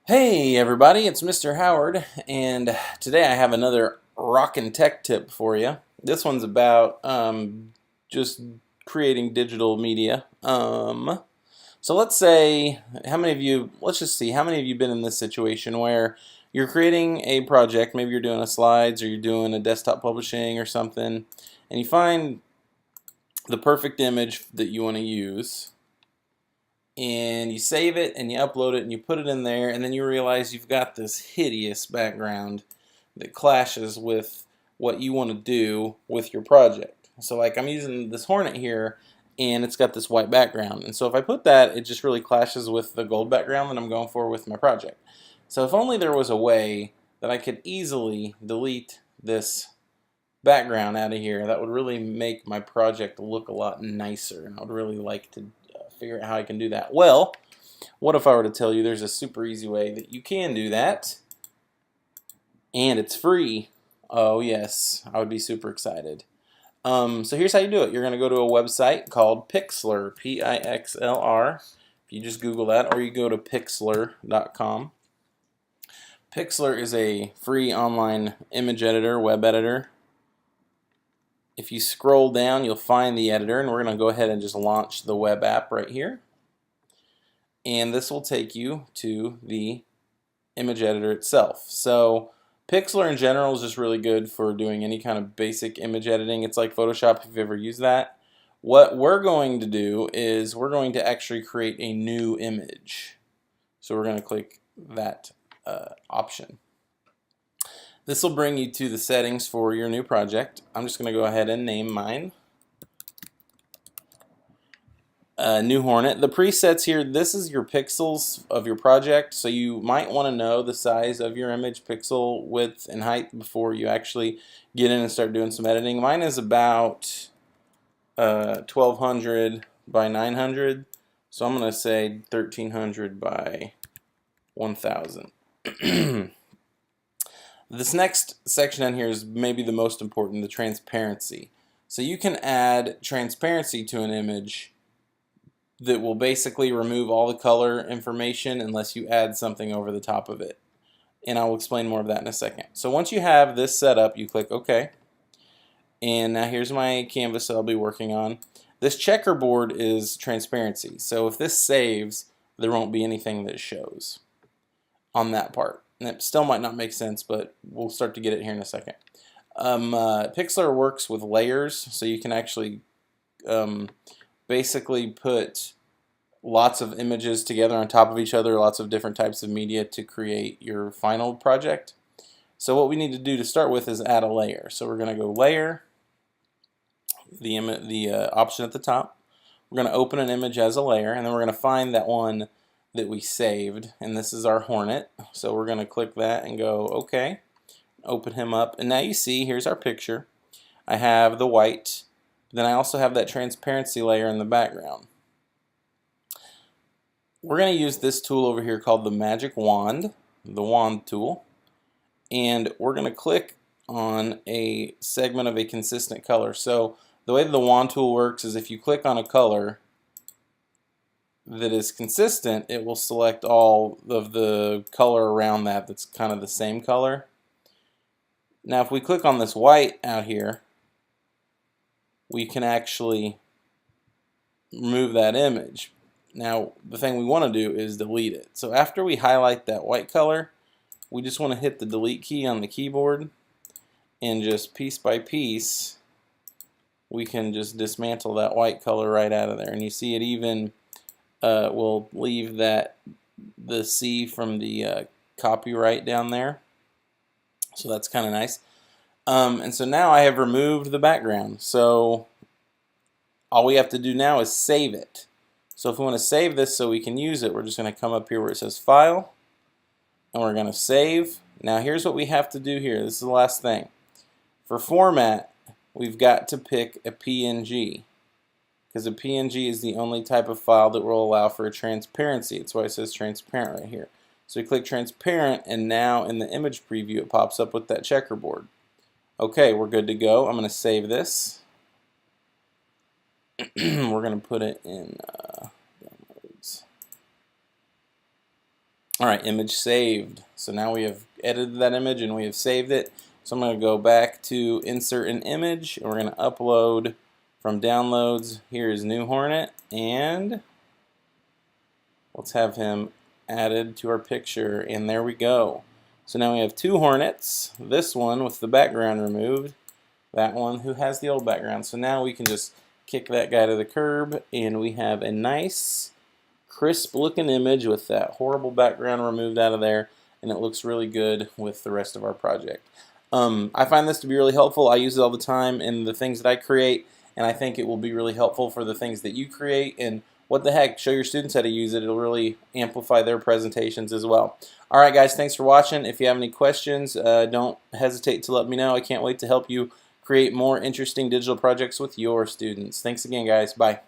Hey everybody, it's Mr. Howard, and today I have another rockin' tech tip for you. This one's about just creating digital media. So let's say, let's just see, how many of you been in this situation where you're creating a project, maybe you're doing a slides or you're doing a desktop publishing or something, and you find the perfect image that you want to use, and you save it and you upload it and you put it in there, and then you realize you've got this hideous background that clashes with what you want to do with your project. So like I'm using this Hornet here and it's got this white background, and so if I put that, it just really clashes with the gold background that I'm going for with my project. So if only there was a way that I could easily delete this background out of here, that would really make my project look a lot nicer, and I would really like to figure out how I can do that. Well, what if I were to tell you there's a super easy way that you can do that, and it's free? Oh yes, I would be super excited. So here's how you do it. You're going to go to a website called Pixlr, P-I-X-L-R. If you just Google that, or you go to pixlr.com. Pixlr is a free online image editor, web editor. If you scroll down, you'll find the editor, and we're going to go ahead and just launch the web app right here. And this will take you to the image editor itself. So Pixlr in general is just really good for doing any kind of basic image editing. It's like Photoshop if you've ever used that. What we're going to do is we're going to actually create a new image. So we're going to click that option. This will bring you to the settings for your new project. I'm just going to go ahead and name mine New Hornet. The presets here, this is your pixels of your project, so you might want to know the size of your image, pixel width and height, before you actually get in and start doing some editing. Mine is about 1200 by 900, so I'm going to say 1300 by 1000. This next section on here is maybe the most important, the transparency. So you can add transparency to an image that will basically remove all the color information unless you add something over the top of it. And I'll explain more of that in a second. So once you have this set up, you click OK. And now here's my canvas that I'll be working on. This checkerboard is transparency. So if this saves, there won't be anything that shows on that part. And it still might not make sense, but we'll start to get it here in a second. Pixlr works with layers, so you can actually basically put lots of images together on top of each other, lots of different types of media to create your final project. So what we need to do to start with is add a layer. So we're going to go Layer, the option at the top. We're going to open an image as a layer, and then we're going to find that one that we saved, and this is our Hornet. So we're going to click that and go OK. Open him up, and now you see here's our picture. I have the white, then I also have that transparency layer in the background. We're going to use this tool over here called the magic wand, the wand tool, and we're going to click on a segment of a consistent color. So the way the wand tool works is if you click on a color that is consistent, it will select all of the color around that that's kind of the same color. Now if we click on this white out here, we can actually remove that image. Now the thing we want to do is delete it. So after we highlight that white color, we just want to hit the delete key on the keyboard, and just piece by piece we can just dismantle that white color right out of there. And you see it even will leave the C from the copyright down there. So that's kind of nice. And so now I have removed the background. So all we have to do now is save it. So if we want to save this so we can use it, we're just going to come up here where it says File, and we're going to save. Now here's what we have to do here. This is the last thing. For format, we've got to pick a PNG, because a PNG is the only type of file that will allow for a transparency. That's why it says transparent right here. So we click transparent, and now in the image preview it pops up with that checkerboard. Okay, we're good to go. I'm going to save this. We're going to put it in downloads. Alright, image saved. So now we have edited that image and we have saved it. So I'm going to go back to insert an image and we're going to upload from downloads. Here's new Hornet, and let's have him added to our picture, and there we go. So now we have two Hornets, this one with the background removed, that one who has the old background. So now we can just kick that guy to the curb and we have a nice crisp looking image with that horrible background removed out of there, and it looks really good with the rest of our project. I find this to be really helpful. I use it all the time in the things that I create, and I think it will be really helpful for the things that you create. And what the heck, show your students how to use it. It'll really amplify their presentations as well. Alright guys, thanks for watching. If you have any questions, don't hesitate to let me know. I can't wait to help you create more interesting digital projects with your students. Thanks again guys. Bye.